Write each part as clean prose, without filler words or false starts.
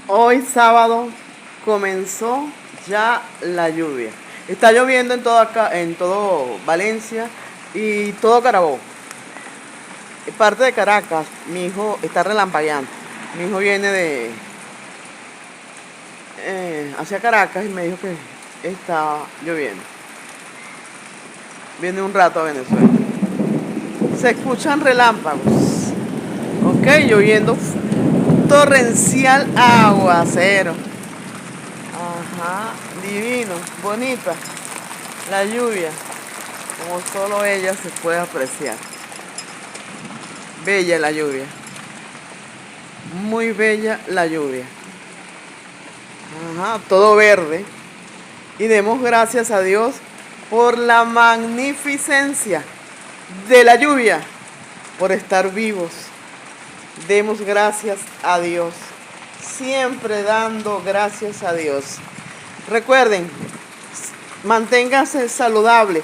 Hoy sábado comenzó ya la lluvia. Está lloviendo en todo Valencia y todo Carabobo. Parte de Caracas, mi hijo está relampagueando. Mi hijo viene de hacia Caracas y me dijo que está lloviendo. Viene un rato a Venezuela. Se escuchan relámpagos. Ok, lloviendo torrencial aguacero. Ajá, divino, bonita la lluvia, como solo ella se puede apreciar. Bella la lluvia, muy bella la lluvia. Ajá, todo verde. Y demos gracias a Dios por la magnificencia de la lluvia, por estar vivos. Demos gracias a Dios, siempre dando gracias a Dios. Recuerden, manténganse saludables,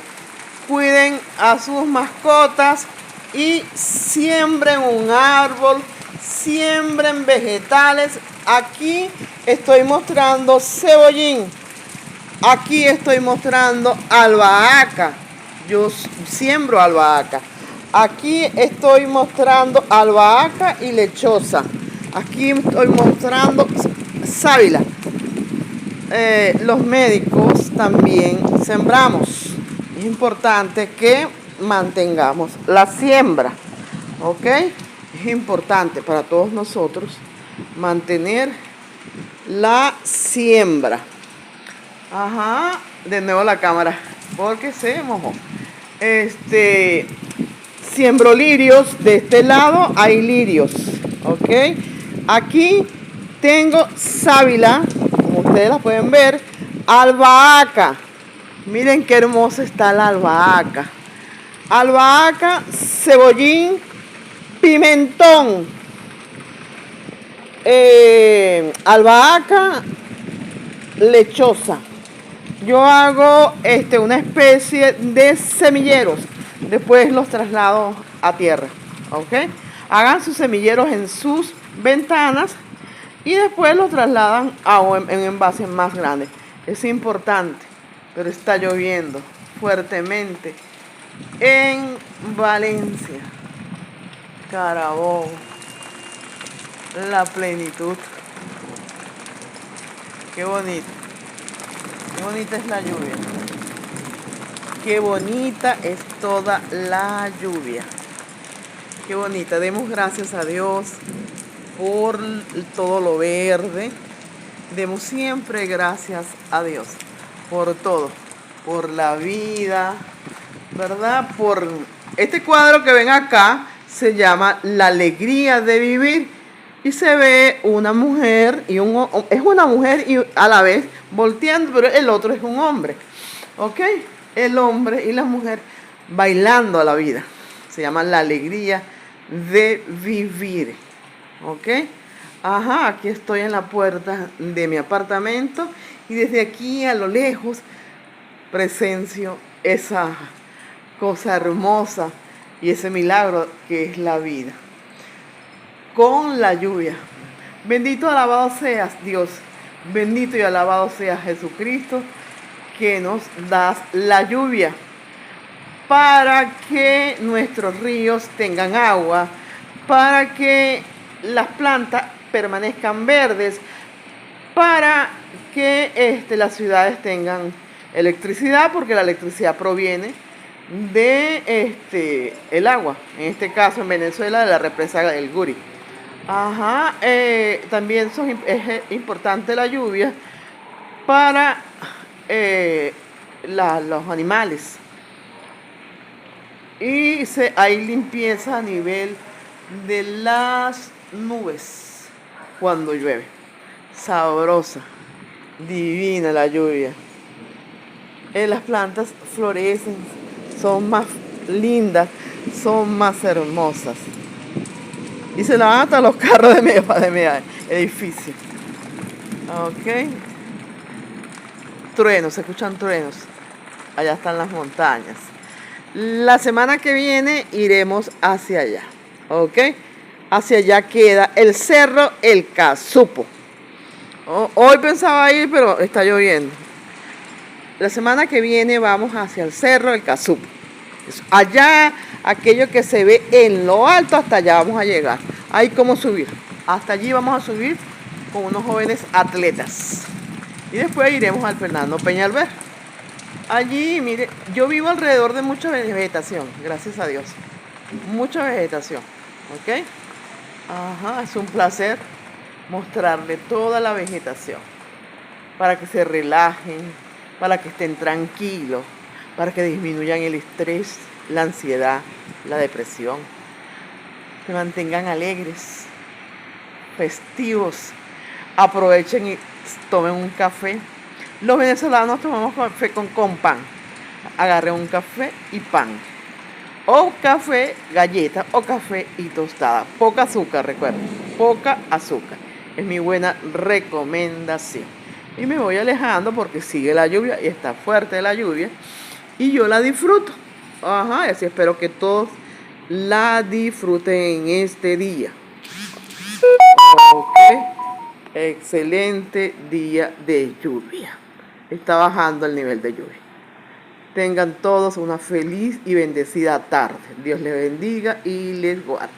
cuiden a sus mascotas y siembren un árbol, siembren vegetales. Aquí estoy mostrando cebollín, aquí estoy mostrando albahaca, yo siembro albahaca. Aquí estoy mostrando albahaca y lechosa. Aquí estoy mostrando sábila. Los médicos también sembramos. Es importante que mantengamos la siembra, ¿ok? Es importante para todos nosotros mantener la siembra. Ajá, de nuevo la cámara, porque se mojó. Siembro lirios, de este lado hay lirios, ¿ok? Aquí tengo sábila, como ustedes la pueden ver, albahaca. Miren qué hermosa está la albahaca. Albahaca, cebollín, pimentón, albahaca lechosa. Yo hago una especie de semilleros. Después los traslado a tierra, ¿ok? Hagan sus semilleros en sus ventanas y después los trasladan en envases más grandes. Es importante, pero está lloviendo fuertemente en Valencia, Carabobo, la plenitud. Qué bonito, qué bonita es la lluvia. Qué bonita es toda la lluvia. Qué bonita. Demos gracias a Dios por todo lo verde. Demos siempre gracias a Dios por todo. Por la vida, ¿verdad? Por este cuadro que ven acá se llama La alegría de vivir. Y se ve una mujer es una mujer y a la vez volteando, pero el otro es un hombre. ¿Ok? El hombre y la mujer bailando a la vida. Se llama La alegría de vivir. ¿Ok? Ajá, aquí estoy en la puerta de mi apartamento y desde aquí a lo lejos presencio esa cosa hermosa y ese milagro que es la vida. Con la lluvia. Bendito y alabado seas Dios. Bendito y alabado sea Jesucristo, que nos das la lluvia para que nuestros ríos tengan agua, para que las plantas permanezcan verdes, para que las ciudades tengan electricidad, porque la electricidad proviene de el agua, en este caso en Venezuela de la represa del Guri. Ajá, también es importante la lluvia para los animales. Y hay limpieza a nivel de las nubes cuando llueve. Sabrosa, divina la lluvia. Las plantas florecen, son más lindas, son más hermosas. Y se lavan hasta los carros de medio edificio. Ok. Truenos, se escuchan truenos. Allá están las montañas. La semana que viene iremos hacia allá. ¿Ok? Hacia allá queda el cerro El Casupo. Hoy pensaba ir, pero está lloviendo. La semana que viene vamos hacia el cerro del Casupo. Allá, aquello que se ve en lo alto, hasta allá vamos a llegar. Hay cómo subir. Hasta allí vamos a subir con unos jóvenes atletas. Y después iremos al Fernando Peñalver. Allí, mire, yo vivo alrededor de mucha vegetación, gracias a Dios. Mucha vegetación, ¿ok? Ajá, es un placer mostrarle toda la vegetación para que se relajen, para que estén tranquilos, para que disminuyan el estrés, la ansiedad, la depresión, se mantengan alegres, festivos, aprovechen y tomen un café. Los venezolanos tomamos café con pan. Agarré un café y pan. O café, galleta, o café y tostada. Poca azúcar, recuerden. Poca azúcar. Es mi buena recomendación. Y me voy alejando porque sigue la lluvia y está fuerte la lluvia. Y yo la disfruto. Ajá, y así espero que todos la disfruten en este día. Ok. Excelente día de lluvia. Está bajando el nivel de lluvia. Tengan todos una feliz y bendecida tarde. Dios les bendiga y les guarde.